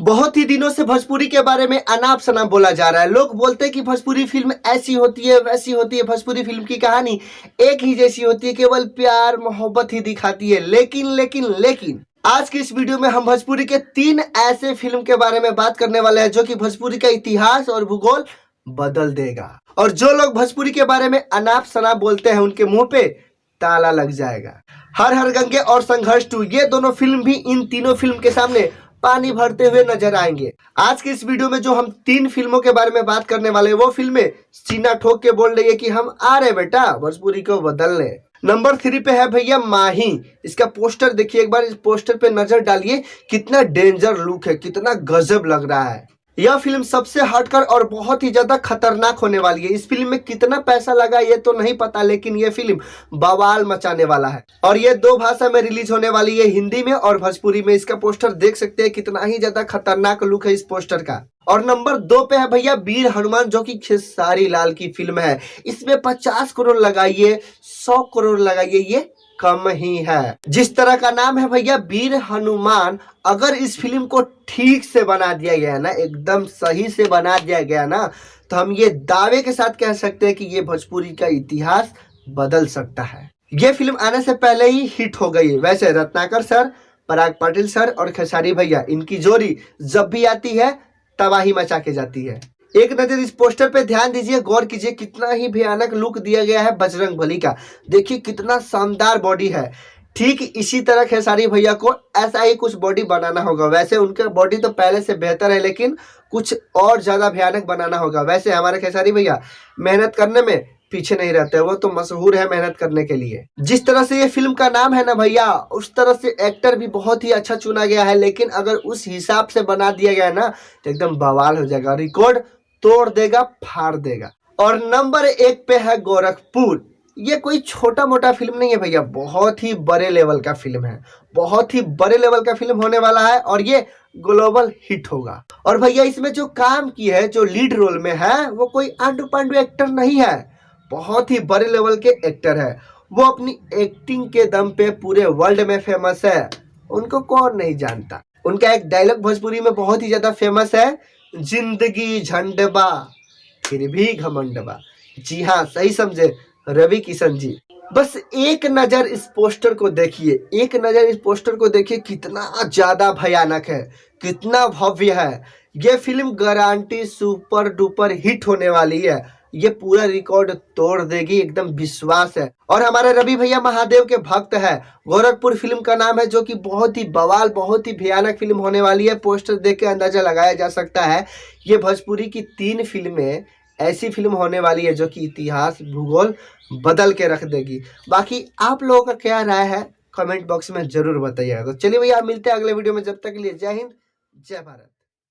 बहुत ही दिनों से भोजपुरी के बारे में अनाप शनाप बोला जा रहा है। लोग बोलते हैं कि भोजपुरी फिल्म ऐसी होती है वैसी होती है, भोजपुरी फिल्म की कहानी एक ही जैसी होती है, केवल प्यार मोहब्बत ही दिखाती है। लेकिन आज की इस वीडियो में हम भोजपुरी के 3 ऐसे फिल्म के बारे में बात करने वाले हैं जो कि भोजपुरी का इतिहास और भूगोल बदल देगा। और जो लोग भोजपुरी के बारे में अनाप शनाप बोलते हैं उनके मुंह पे ताला लग जाएगा। हर हर गंगे और संघर्ष 2 ये दोनों फिल्म भी इन तीनों फिल्म के सामने पानी भरते हुए नजर आएंगे। आज के इस वीडियो में जो हम 3 फिल्मों के बारे में बात करने वाले हैं वो फिल्में सीना ठोक के बोल रही है कि हम आ रहे बेटा भोजपुरी को बदलने। नंबर 3 पे है भैया माही। इसका पोस्टर देखिए एक बार, इस पोस्टर पे नजर डालिए, कितना डेंजर लुक है, कितना गजब लग रहा है। यह फिल्म सबसे हटकर और बहुत ही ज्यादा खतरनाक होने वाली है। इस फिल्म में कितना पैसा लगा ये तो नहीं पता, लेकिन यह फिल्म बवाल मचाने वाला है। और ये 2 भाषा में रिलीज होने वाली है, हिंदी में और भोजपुरी में। इसका पोस्टर देख सकते हैं, कितना ही ज्यादा खतरनाक लुक है इस पोस्टर का। और नंबर 2 पे है भैया वीर हनुमान, जो कि खेसारी लाल की फिल्म है। इसमें 50 करोड़ लगाइए 100 करोड़ लगाइए, ये कम ही है। जिस तरह का नाम है भैया वीर हनुमान, अगर इस फिल्म को ठीक से बना दिया गया ना, एकदम सही से बना दिया गया ना, तो हम ये दावे के साथ कह सकते हैं कि ये भोजपुरी का इतिहास बदल सकता है। ये फिल्म आने से पहले ही हिट हो गई है। वैसे रत्नाकर सर, पराग पाटिल सर और खेसारी भैया, इनकी जोड़ी जब भी आती है तबाही मचा के जाती है। एक नजर इस पोस्टर पे ध्यान दीजिए, गौर कीजिए, कितना ही भयानक लुक दिया गया है बजरंगबली का। देखिए कितना शानदार बॉडी है। ठीक इसी तरह खेसारी भैया को ऐसा ही कुछ बॉडी बनाना होगा। वैसे उनका बॉडी तो पहले से बेहतर है, लेकिन कुछ और ज्यादा भयानक बनाना होगा। वैसे हमारे खेसारी भैया मेहनत करने में पीछे नहीं रहते, वो तो मशहूर है मेहनत करने के लिए। जिस तरह से ये फिल्म का नाम है ना भैया, उस तरह से एक्टर भी बहुत ही अच्छा चुना गया है। लेकिन अगर उस हिसाब से बना दिया गया ना तो एकदम बवाल हो जाएगा, रिकॉर्ड तोड़ देगा, फाड़ देगा। और नंबर 1 पे है गोरखपुर। ये कोई छोटा मोटा फिल्म नहीं है भैया, बहुत ही बड़े लेवल का फिल्म है, बहुत ही बड़े लेवल का फिल्म होने वाला है और ये ग्लोबल हिट होगा। और भैया इसमें जो काम की है, जो लीड रोल में है, वो कोई आंडू पांडू एक्टर नहीं है, बहुत ही बड़े लेवल के एक्टर है। वो अपनी एक्टिंग के दम पे पूरे वर्ल्ड में फेमस है, उनको कौन नहीं जानता। उनका एक डायलॉग भोजपुरी में बहुत ही ज्यादा फेमस है, जिंदगी झंडबा फिर भी घमंडबा। जी हाँ, सही समझे, रवि किशन जी। बस एक नजर इस पोस्टर को देखिए, एक नजर इस पोस्टर को देखिए, कितना ज्यादा भयानक है, कितना भव्य है। ये film guarantee super duper hit होने वाली है, ये पूरा रिकॉर्ड तोड़ देगी, एकदम विश्वास है। और हमारे रवि भैया महादेव के भक्त है। गोरखपुर फिल्म का नाम है, जो कि बहुत ही बवाल, बहुत ही भयानक फिल्म होने वाली है। पोस्टर देख के अंदाजा लगाया जा सकता है ये भोजपुरी की 3 फिल्में ऐसी फिल्म होने वाली है जो कि इतिहास भूगोल बदल के रख देगी। बाकी आप लोगों का क्या राय है कमेंट बॉक्स में जरूर बताइएगा। तो चलिए भैया मिलते हैं अगले वीडियो में, जब तक के लिए जय हिंद जय भारत।